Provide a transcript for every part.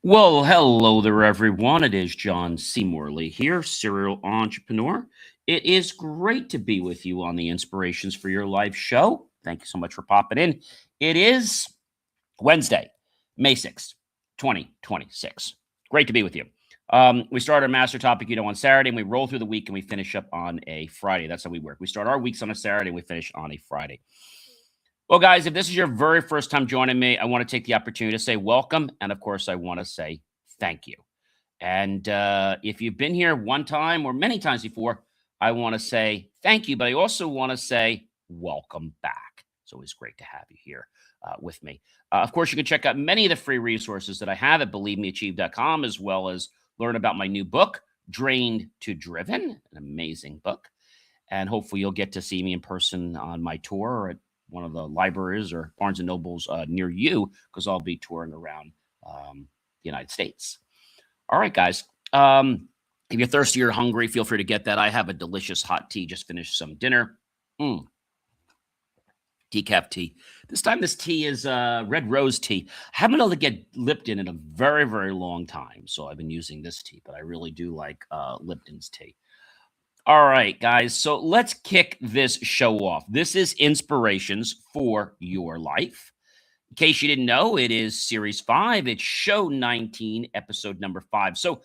Well, hello there, everyone. It is John C. Morley here, serial entrepreneur. It is great to be with you on the Inspirations for Your Life show. Thank you so much for popping in. It is Wednesday, May 6th, 2026. Great to be with you. We start our master topic, on Saturday, and we roll through the week and we finish up on a Friday. That's how we work. We start our weeks on a Saturday and we finish on a Friday. Well, guys, if this is your very first time joining me, I want to take the opportunity to say welcome. And of course, I want to say thank you. And if you've been here one time or many times before, I want to say thank you. But I also want to say welcome back. It's always great to have you here with me. Of course, you can check out many of the free resources that I have at believemeachieve.com, as well as learn about my new book, Drained to Driven, an amazing book. And hopefully you'll get to see me in person on my tour or at one of the libraries or Barnes and Nobles near you, because I'll be touring around the United States. All right, guys. If you're thirsty or hungry, feel free to get that. I have a delicious hot tea. Just finished some dinner. Decaf tea. This time, this tea is red rose tea. I haven't been able to get Lipton in a very, very long time, so I've been using this tea, but I really do like Lipton's tea. All right, guys. So let's kick this show off. This is Inspirations for Your Life. In case you didn't know, it is Series 5. It's Show 19, Episode number 5. So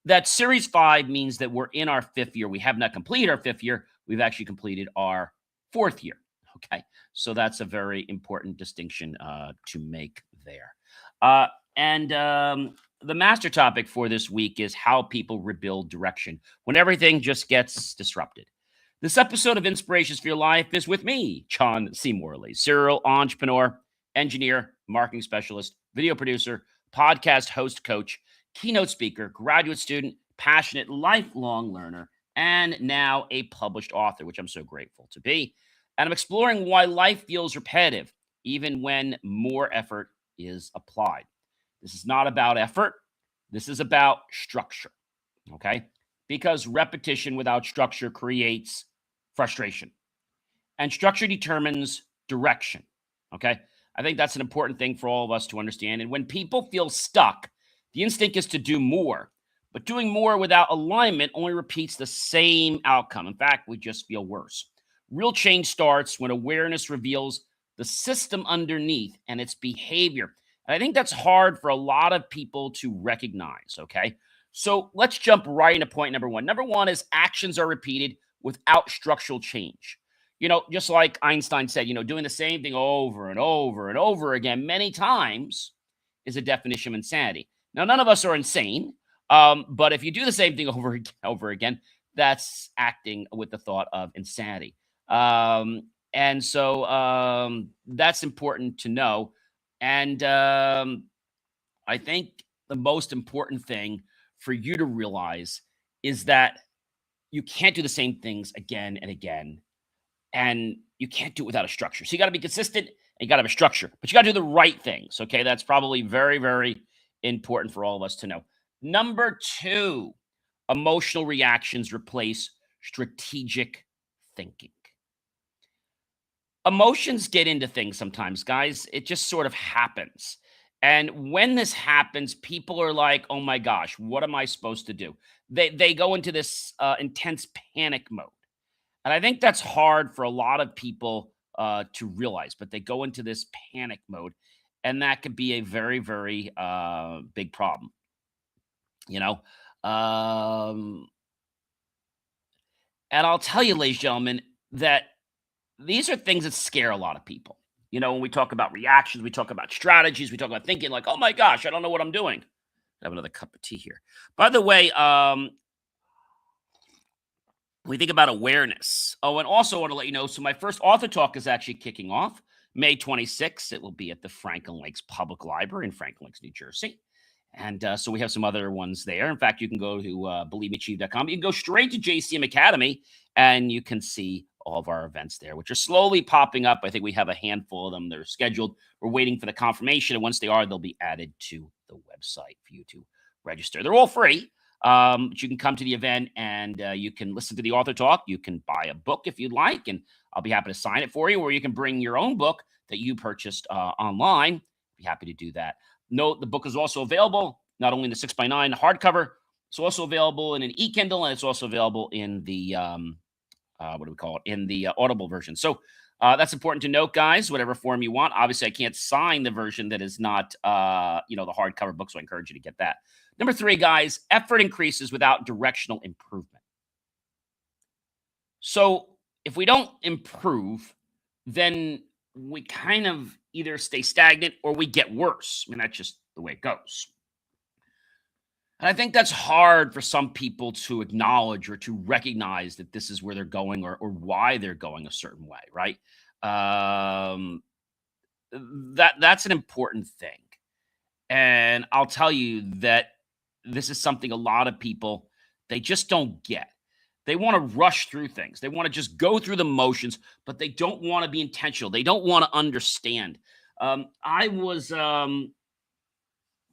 that Series 5 means that we're in our 5th year. We have not completed our 5th year. We've actually completed our 4th year. Okay. So that's a very important distinction to make there. The master topic for this week is how people rebuild direction when everything just gets disrupted. This episode of Inspirations for Your Life is with me, John C. Morley, serial entrepreneur, engineer, marketing specialist, video producer, podcast host, coach, keynote speaker, graduate student, passionate, lifelong learner, and now a published author, which I'm so grateful to be. And I'm exploring why life feels repetitive, even when more effort is applied. This is not about effort. This is about structure, okay? Because repetition without structure creates frustration. And structure determines direction, okay? I think that's an important thing for all of us to understand. And when people feel stuck, the instinct is to do more. But doing more without alignment only repeats the same outcome. In fact, we just feel worse. Real change starts when awareness reveals the system underneath and its behavior. And I think that's hard for a lot of people to recognize, okay? So let's jump right into point number one. Number one is actions are repeated without structural change. Just like Einstein said, doing the same thing over and over and over again many times is a definition of insanity. Now, none of us are insane, but if you do the same thing over again, that's acting with the thought of insanity. So that's important to know. And I think the most important thing for you to realize is that you can't do the same things again and again, and you can't do it without a structure. So you got to be consistent and you got to have a structure, but you got to do the right things. Okay. That's probably very, very important for all of us to know. Number two, emotional reactions replace strategic thinking. Emotions get into things sometimes, guys. It just sort of happens. And when this happens, people are like, oh my gosh, what am I supposed to do? They go into this intense panic mode. And I think that's hard for a lot of people to realize, but they go into this panic mode. And that could be a very, very big problem. And I'll tell you, ladies and gentlemen, that these are things that scare a lot of people. When we talk about reactions, we talk about strategies, we talk about thinking like, oh my gosh, I don't know what I'm doing. I have another cup of tea here. By the way, we think about awareness. Oh, and also I want to let you know, so my first author talk is actually kicking off May 26th. It will be at the Franklin Lakes Public Library in Franklin Lakes, New Jersey. And so we have some other ones there. In fact, you can go to believemeachieve.com. You can go straight to JCM Academy and you can see all of our events there, which are slowly popping up. I think we have a handful of them that are scheduled. We're waiting for the confirmation. And once they are, they'll be added to the website for you to register. They're all free. But you can come to the event and you can listen to the author talk. You can buy a book if you'd like, and I'll be happy to sign it for you. Or you can bring your own book that you purchased online. Be happy to do that. Note, the book is also available not only in the 6x9 hardcover, it's also available in an e-Kindle, and it's also available in the what do we call it? In the Audible version. So that's important to note, guys. Whatever form you want. Obviously, I can't sign the version that is not, the hardcover book, so I encourage you to get that. Number 3, guys, effort increases without directional improvement. So if we don't improve, then we kind of either stay stagnant or we get worse. I mean, that's just the way it goes. And I think that's hard for some people to acknowledge or to recognize that this is where they're going, or why they're going a certain way, right? Um, that's an important thing. And I'll tell you that this is something a lot of people, they just don't get. They want to rush through things. They want to just go through the motions, but they don't want to be intentional. They don't want to understand. I was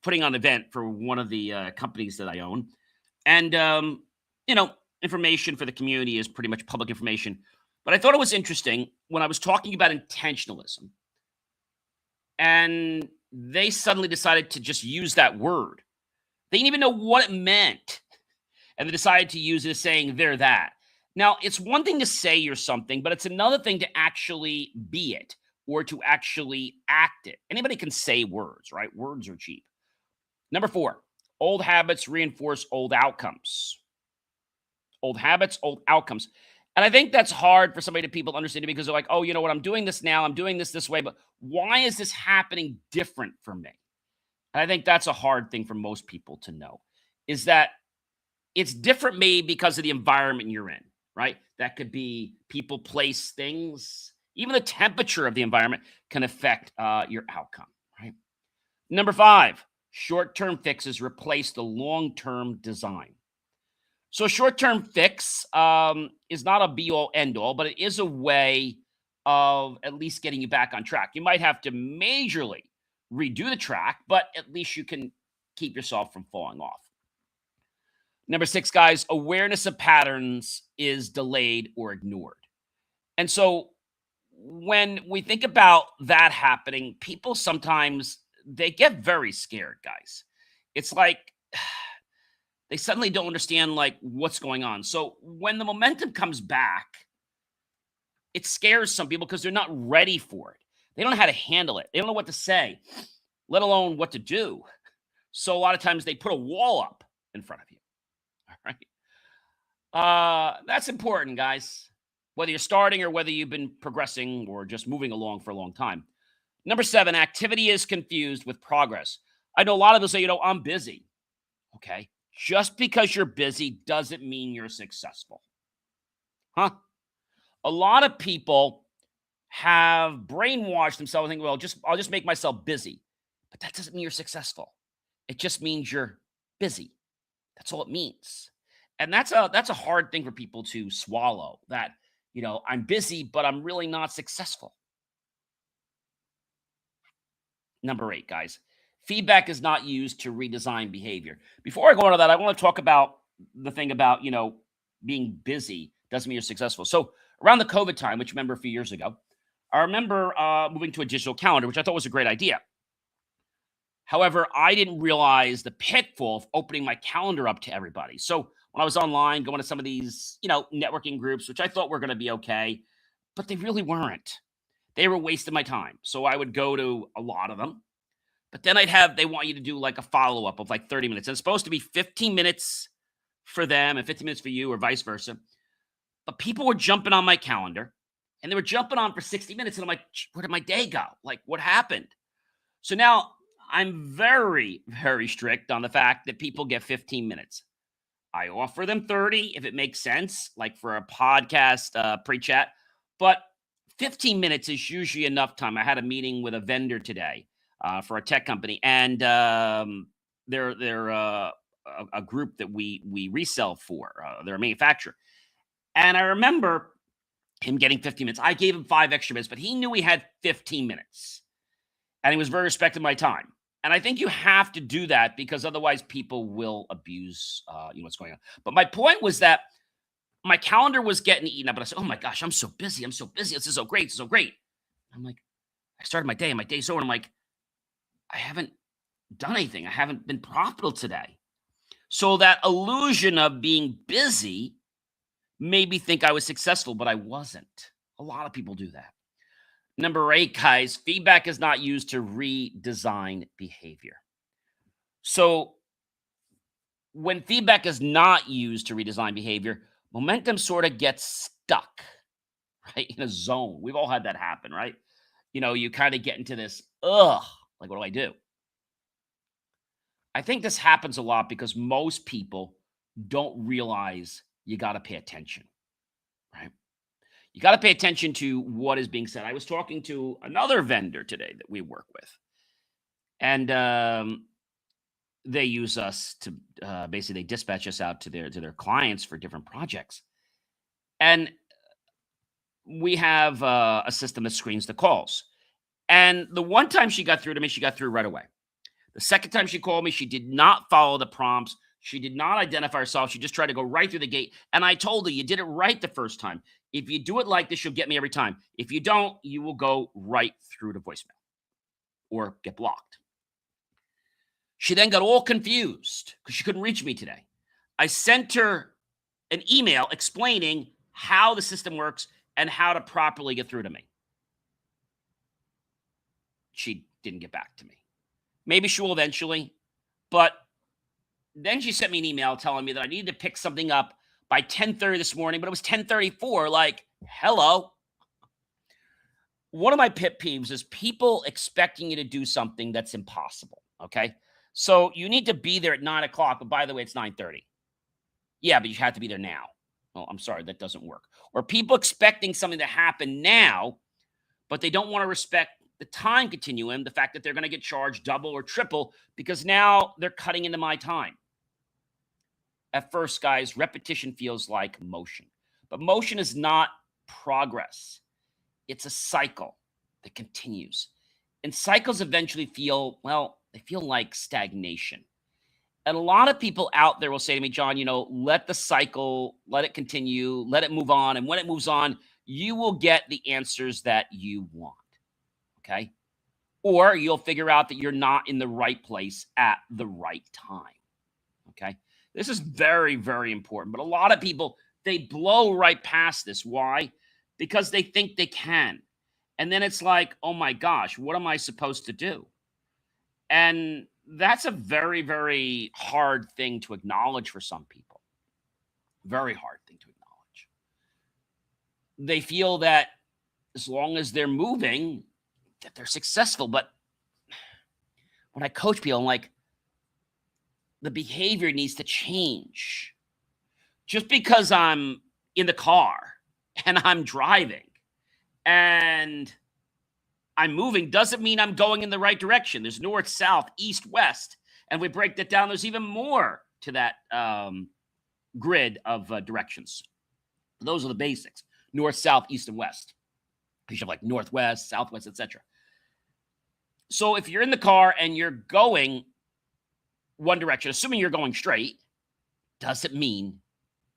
putting on an event for one of the companies that I own, and you know, information for the community is pretty much public information. But I thought it was interesting when I was talking about intentionalism, and they suddenly decided to just use that word. They didn't even know what it meant, and they decided to use it as saying they're that. Now, it's one thing to say you're something, but it's another thing to actually be it or to actually act it. Anybody can say words, right? Words are cheap. Number 4, old habits reinforce old outcomes. Old habits, old outcomes. And I think that's hard for somebody to people understand, because they're like, oh, you know what? I'm doing this now. I'm doing this way. But why is this happening different for me? And I think that's a hard thing for most people to know, is that it's different maybe because of the environment you're in, right? That could be people, place, things. Even the temperature of the environment can affect your outcome, right? Number 5, short-term fixes replace the long-term design. So a short-term fix is not a be-all, end-all, but it is a way of at least getting you back on track. You might have to majorly redo the track, but at least you can keep yourself from falling off. Number 6, guys, awareness of patterns is delayed or ignored. And so when we think about that happening, people sometimes they get very scared, guys. It's like they suddenly don't understand like what's going on. So when the momentum comes back, it scares some people because they're not ready for it. They don't know how to handle it. They don't know what to say, let alone what to do. So a lot of times they put a wall up in front of you. All right. That's important, guys. Whether you're starting or whether you've been progressing or just moving along for a long time. Number 7, activity is confused with progress. I know a lot of people say, I'm busy. Okay. Just because you're busy doesn't mean you're successful. Huh? A lot of people have brainwashed themselves and think, well, I'll just make myself busy. But that doesn't mean you're successful. It just means you're busy. That's all it means. And that's a hard thing for people to swallow, that, I'm busy, but I'm really not successful. Number 8, guys, feedback is not used to redesign behavior. Before I go on to that, I want to talk about the thing about, being busy doesn't mean you're successful. So around the COVID time, which remember a few years ago, I remember moving to a digital calendar, which I thought was a great idea. However, I didn't realize the pitfall of opening my calendar up to everybody. So when I was online, going to some of these, networking groups, which I thought were going to be okay, but they really weren't. They were wasting my time. So I would go to a lot of them, but then they want you to do like a follow up of like 30 minutes. And it's supposed to be 15 minutes for them and 15 minutes for you, or vice versa. But people were jumping on my calendar, and they were jumping on for 60 minutes. And I'm like, where did my day go? Like, what happened? So now I'm very, very strict on the fact that people get 15 minutes. I offer them 30 if it makes sense, like for a podcast pre-chat. But 15 minutes is usually enough time. I had a meeting with a vendor today for a tech company, and they're a group that we resell for. They're a manufacturer. And I remember him getting 15 minutes. I gave him 5 extra minutes, but he knew he had 15 minutes. And he was very respectful of my time. And I think you have to do that, because otherwise people will abuse what's going on. But my point was that my calendar was getting eaten up. And I said, oh my gosh, I'm so busy. I'm so busy. This is so great. It's so great. I'm like, I started my day and my day's over. And I'm like, I haven't done anything. I haven't been profitable today. So that illusion of being busy made me think I was successful, but I wasn't. A lot of people do that. Number 8, guys, feedback is not used to redesign behavior. So when feedback is not used to redesign behavior, momentum sort of gets stuck, right? In a zone. We've all had that happen, right? You kind of get into this, like, what do I do? I think this happens a lot because most people don't realize you got to pay attention, right? You got to pay attention to what is being said. I was talking to another vendor today that we work with, and they use us to basically they dispatch us out to their clients for different projects, and we have a system that screens the calls. And the one time she got through to me, she got through right away. The second time she called me, she did not follow the prompts. She did not identify herself. She just tried to go right through the gate. And I told her, you did it right the first time. If you do it like this, you'll get me every time. If you don't, you will go right through to voicemail or get blocked. She then got all confused because she couldn't reach me today. I sent her an email explaining how the system works and how to properly get through to me. She didn't get back to me. Maybe she will eventually, but then she sent me an email telling me that I needed to pick something up by 10:30 this morning, but it was 10:34. Like, hello. One of my pet peeves is people expecting you to do something that's impossible, okay? So you need to be there at 9 o'clock, but by the way, it's 9:30. Yeah, but you have to be there now. Oh, I'm sorry, that doesn't work. Or people expecting something to happen now, but they don't want to respect the time continuum, the fact that they're going to get charged double or triple because now they're cutting into my time. At first, guys, repetition feels like motion, but motion is not progress. It's a cycle that continues. And cycles eventually feel, well, they feel like stagnation. And a lot of people out there will say to me, John, let the cycle, let it continue, let it move on. And when it moves on, you will get the answers that you want. Okay. Or you'll figure out that you're not in the right place at the right time. Okay. This is very, very important. But a lot of people, they blow right past this. Why? Because they think they can. And then it's like, oh my gosh, what am I supposed to do? And that's a very, very hard thing to acknowledge for some people. Very hard thing to acknowledge. They feel that as long as they're moving, that they're successful. But when I coach people, I'm like, the behavior needs to change. Just because I'm in the car and I'm driving and I'm moving doesn't mean I'm going in the right direction. There's north, south, east, west. And we break that down. There's even more to that grid of directions. Those are the basics. North, south, east, and west. You should have like northwest, southwest, etc. So if you're in the car and you're going one direction, assuming you're going straight, doesn't mean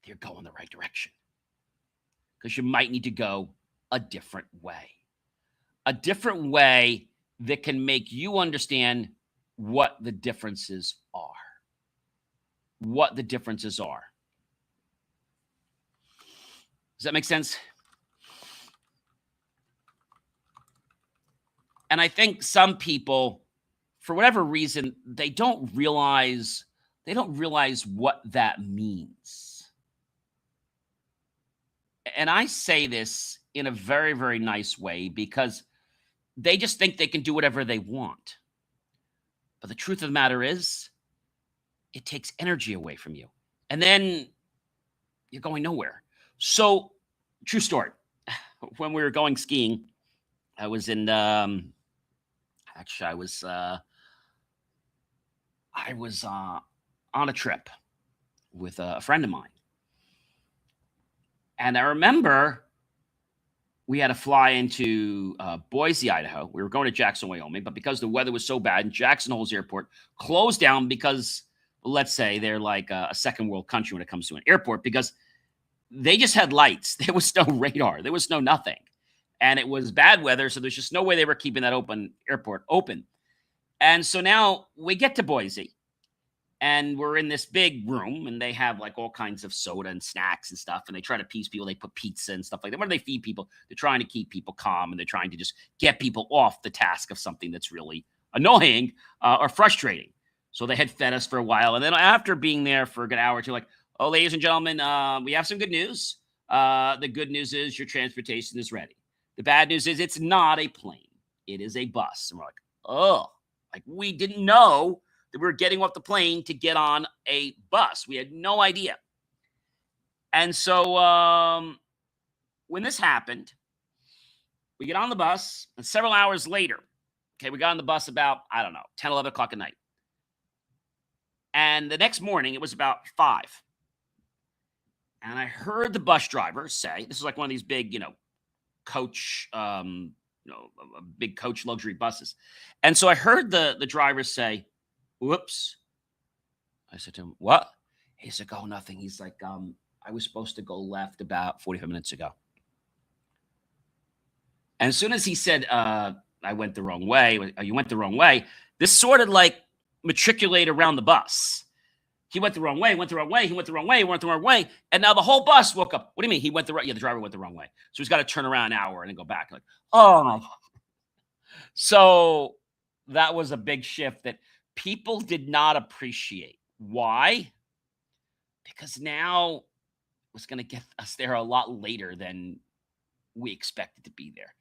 you're going the right direction. Because you might need to go a different way. A different way that can make you understand what the differences are. What the differences are. Does that make sense? And I think some people, for whatever reason, they don't realize what that means. And I say this in a very, very nice way because they just think they can do whatever they want. But the truth of the matter is, it takes energy away from you. And then you're going nowhere. So, true story. When we were going skiing, I was in, I was on a trip with a friend of mine. And I remember we had to fly into Boise, Idaho. We were going to Jackson, Wyoming, but because the weather was so bad, Jackson Hole's airport closed down because, let's say, they're like a second world country when it comes to an airport because they just had lights. There was no radar. There was no nothing. And it was bad weather, so there's just no way they were keeping that airport open. And so now we get to Boise, and we're in this big room, and they have like all kinds of soda and snacks and stuff, and they try to appease people. They put pizza and stuff like that. What do they feed people? They're trying to keep people calm, and they're trying to just get people off the task of something that's really annoying or frustrating. So they had fed us for a while, and then after being there for a good hour or two, like, oh, ladies and gentlemen, we have some good news. The good news is your transportation is ready. The bad news is it's not a plane; it is a bus. And we're like, oh, like we didn't know that we were getting off the plane to get on a bus. We had no idea. And so when this happened, we get on the bus, and several hours later, okay, we got on the bus about, I don't know, 10, 11 o'clock at night. And the next morning, it was about 5. And I heard the bus driver say, this is like one of these big, coach, big coach luxury buses. And so I heard the driver say, whoops. I said to him, what? He's like, oh, nothing. He's like, I was supposed to go left about 45 minutes ago. And as soon as he said, I went the wrong way, you went the wrong way, this sort of like matriculate around the bus. He went the wrong way, went the wrong way, he went the wrong way, he went the wrong way. And now the whole bus woke up. What do you mean? He went the right? Yeah, the driver went the wrong way. So he's got to turn around an hour and then go back. Like, oh my God. So that was a big shift that people did not appreciate. Why? Because now it was going to get us there a lot later than we expected to be there.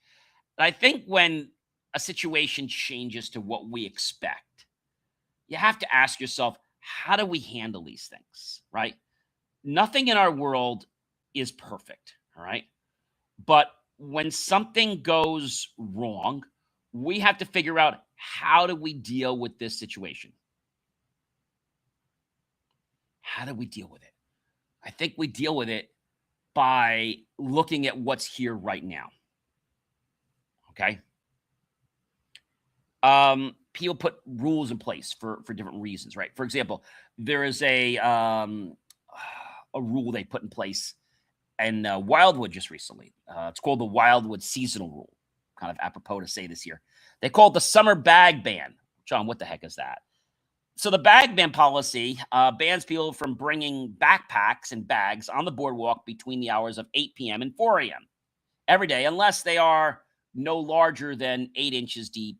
And I think when a situation changes to what we expect, you have to ask yourself, how do we handle these things, right? Nothing in our world is perfect, all right? But when something goes wrong, we have to figure out, how do we deal with this situation? How do we deal with it? I think we deal with it by looking at what's here right now. Okay. People put rules in place for different reasons, right? For example, there is a rule they put in place in Wildwood just recently. It's called the Wildwood Seasonal Rule. Kind of apropos to say this here. They call it the summer bag ban. John, what the heck is that? So the bag ban policy bans people from bringing backpacks and bags on the boardwalk between the hours of 8 p.m. and 4 a.m. every day, unless they are no larger than 8 inches deep,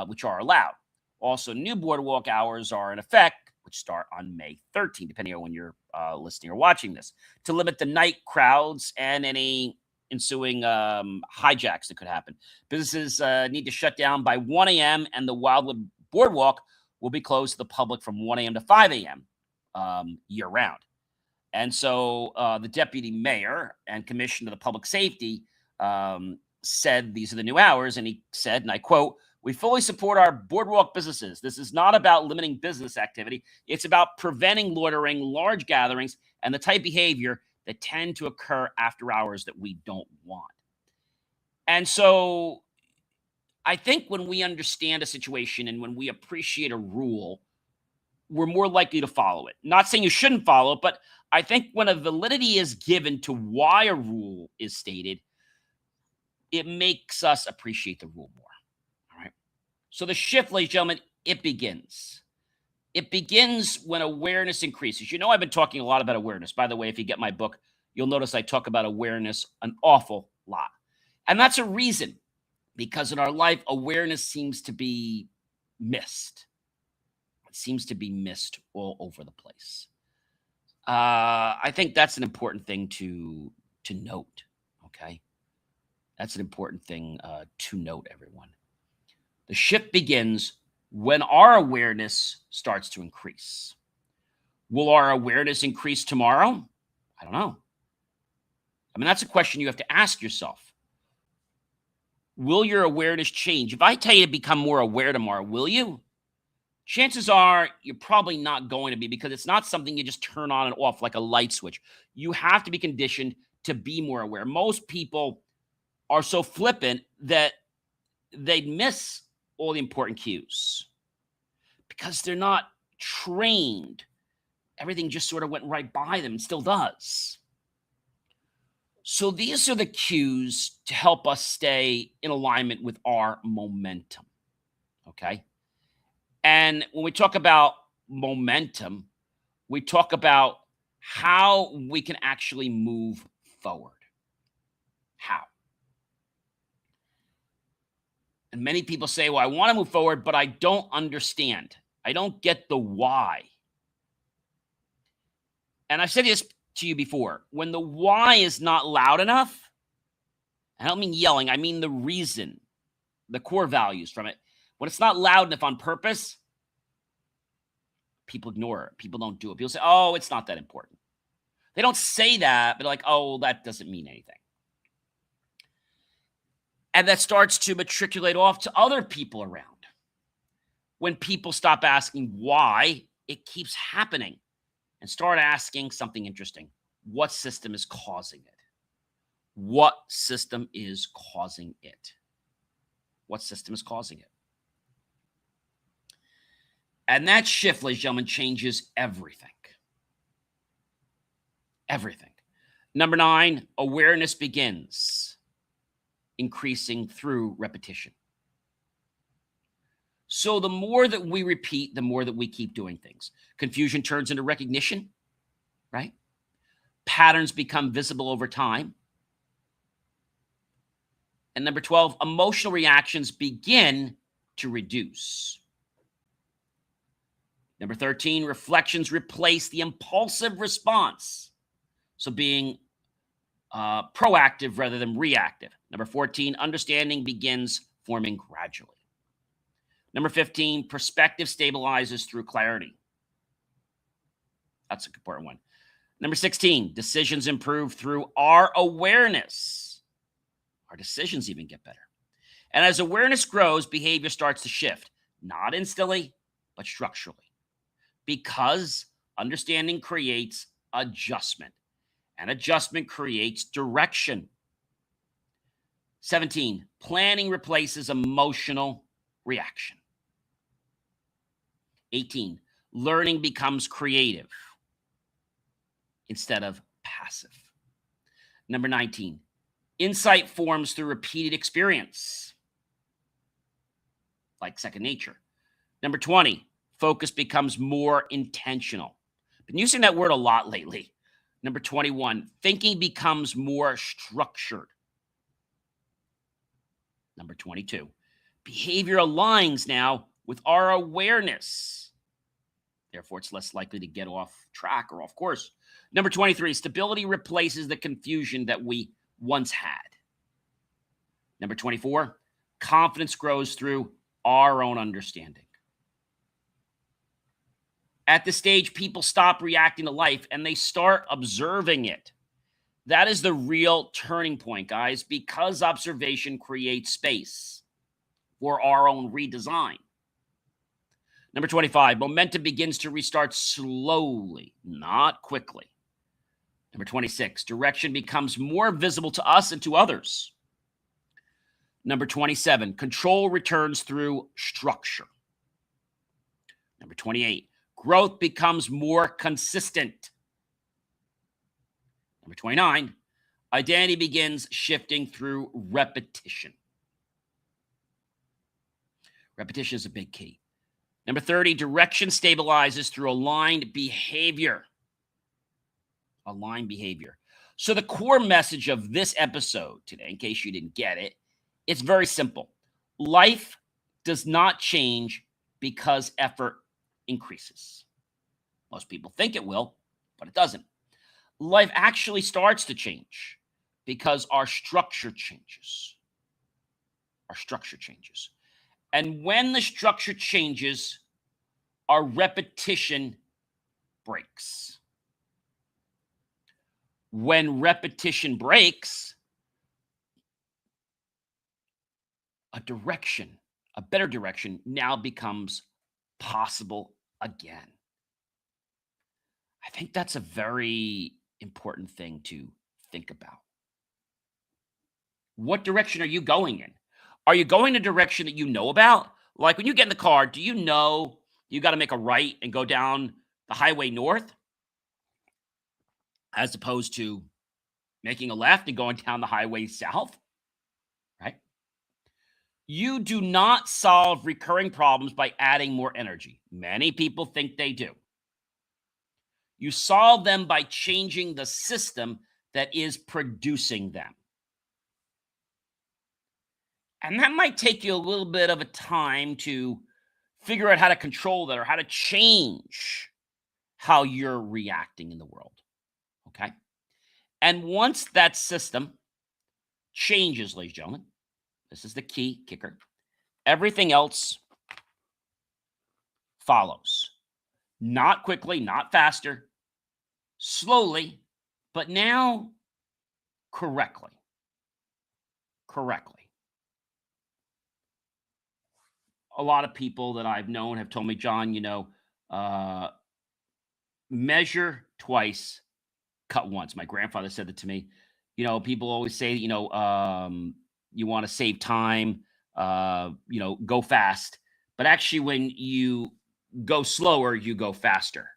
which are allowed. Also, new boardwalk hours are in effect, which start on May 13th, depending on when you're listening or watching this, to limit the night crowds and any ensuing hijacks that could happen. Businesses need to shut down by 1 a.m., and the Wildwood Boardwalk will be closed to the public from 1 a.m. to 5 a.m. Year-round. And so the deputy mayor and commissioner of the public safety said these are the new hours, and he said, and I quote, "We fully support our boardwalk businesses. This is not about limiting business activity. It's about preventing loitering, large gatherings, and the type behavior that tend to occur after hours that we don't want." And so I think when we understand a situation and when we appreciate a rule, we're more likely to follow it. Not saying you shouldn't follow it, but I think when a validity is given to why a rule is stated, it makes us appreciate the rule more. All right. So the shift, ladies and gentlemen, it begins. It begins when awareness increases. You know, I've been talking a lot about awareness. By the way, if you get my book, you'll notice I talk about awareness an awful lot. And that's a reason, because in our life, awareness seems to be missed. It seems to be missed all over the place. I think that's an important thing to note. Okay, that's an important thing to note, everyone. The shift begins when our awareness starts to increase. Will our awareness increase tomorrow? I don't know. I mean, that's a question you have to ask yourself. Will your awareness change? If I tell you to become more aware tomorrow, will you? Chances are you're probably not going to be, because it's not something you just turn on and off like a light switch. You have to be conditioned to be more aware. Most people are so flippant that they'd miss all the important cues because they're not trained. Everything just sort of went right by them and still does. So these are the cues to help us stay in alignment with our momentum. Okay. And when we talk about momentum, we talk about how we can actually move forward. How? And many people say, well, I want to move forward, but I don't understand. I don't get the why. And I've said this to you before. When the why is not loud enough, I don't mean yelling, I mean the reason, the core values from it. When it's not loud enough on purpose, people ignore it. People don't do it. People say, oh, it's not that important. They don't say that, but like, oh, that doesn't mean anything. And that starts to matriculate off to other people around. When people stop asking why, it keeps happening, and start asking something interesting. What system is causing it? What system is causing it? What system is causing it? And that shift, ladies and gentlemen, changes everything. Everything. Number 9, awareness begins increasing through repetition. So the more that we repeat, the more that we keep doing things. Confusion turns into recognition, right? Patterns become visible over time. And number 12, emotional reactions begin to reduce. Number 13, reflections replace the impulsive response. So being proactive rather than reactive. Number 14, understanding begins forming gradually. Number 15, perspective stabilizes through clarity. That's an important one. Number 16, decisions improve through our awareness. Our decisions even get better. And as awareness grows, behavior starts to shift, not instantly, but structurally. Because understanding creates adjustment, and adjustment creates direction. 17, planning replaces emotional reaction. 18, learning becomes creative instead of passive. Number 19, insight forms through repeated experience, like second nature. Number 20, focus becomes more intentional. Been using that word a lot lately. Number 21, thinking becomes more structured. Number 22, behavior aligns now with our awareness. Therefore, it's less likely to get off track or off course. Number 23, stability replaces the confusion that we once had. Number 24, confidence grows through our own understanding. At this stage, people stop reacting to life and they start observing it. That is the real turning point, guys, because observation creates space for our own redesign. Number 25, momentum begins to restart slowly, not quickly. Number 26, direction becomes more visible to us and to others. Number 27, control returns through structure. Number 28, growth becomes more consistent. Number 29, identity begins shifting through repetition. Repetition is a big key. Number 30, direction stabilizes through aligned behavior. Aligned behavior. So the core message of this episode today, in case you didn't get it, it's very simple. Life does not change because effort increases. Most people think it will, but it doesn't. Life actually starts to change because our structure changes. Our structure changes. And when the structure changes, our repetition breaks. When repetition breaks, a direction, a better direction, now becomes possible again. I think that's a very important thing to think about. What direction are you going in? Are you going a direction that you know about? Like when you get in the car, do you know you got to make a right and go down the highway north as opposed to making a left and going down the highway south? Right? You do not solve recurring problems by adding more energy. Many people think they do. You solve them by changing the system that is producing them. And that might take you a little bit of a time to figure out how to control that or how to change how you're reacting in the world. Okay. And once that system changes, ladies and gentlemen, this is the key kicker. Everything else follows. Not quickly, not faster, slowly, but now correctly. Correctly. A lot of people that I've known have told me, John, uh, measure twice, cut once. My grandfather said that to me. People always say, you want to save time, go fast. But actually, when you go slower, you go faster.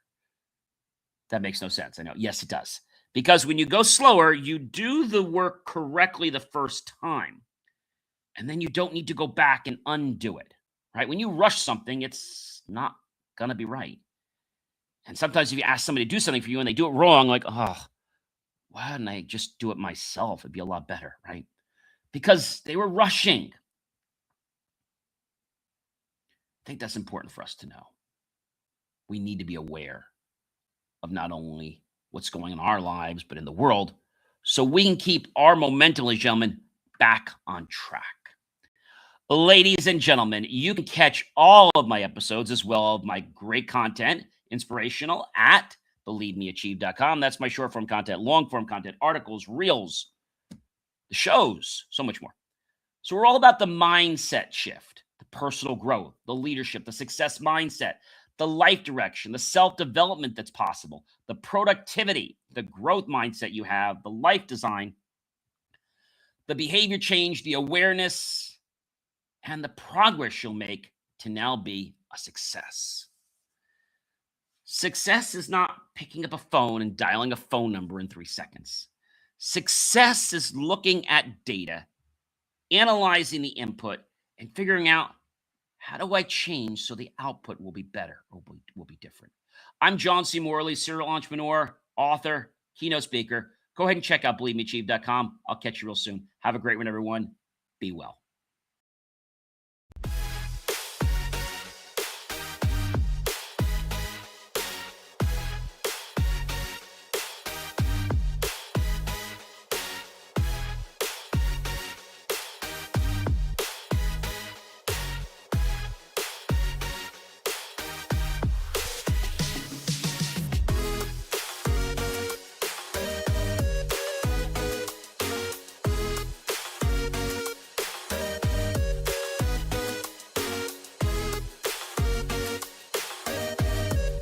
That makes no sense. I know. Yes, it does. Because when you go slower, you do the work correctly the first time. And then you don't need to go back and undo it, right? When you rush something, it's not going to be right. And sometimes if you ask somebody to do something for you and they do it wrong, like, oh, why didn't I just do it myself? It'd be a lot better, right? Because they were rushing. I think that's important for us to know. We need to be aware of not only what's going on in our lives, but in the world, so we can keep our momentum, ladies and gentlemen, back on track. Ladies and gentlemen, you can catch all of my episodes as well as my great content, inspirational, at believemeachieve.com. That's my short form content, long form content, articles, reels, the shows, so much more. So we're all about the mindset shift, the personal growth, the leadership, the success mindset, the life direction, the self-development that's possible, the productivity, the growth mindset you have, the life design, the behavior change, the awareness, and the progress you'll make to now be a success. Success is not picking up a phone and dialing a phone number in 3 seconds. Success is looking at data, analyzing the input, and figuring out, how do I change so the output will be better or will be different? I'm John C. Morley, serial entrepreneur, author, keynote speaker. Go ahead and check out believemeachieve.com. I'll catch you real soon. Have a great one, everyone. Be well.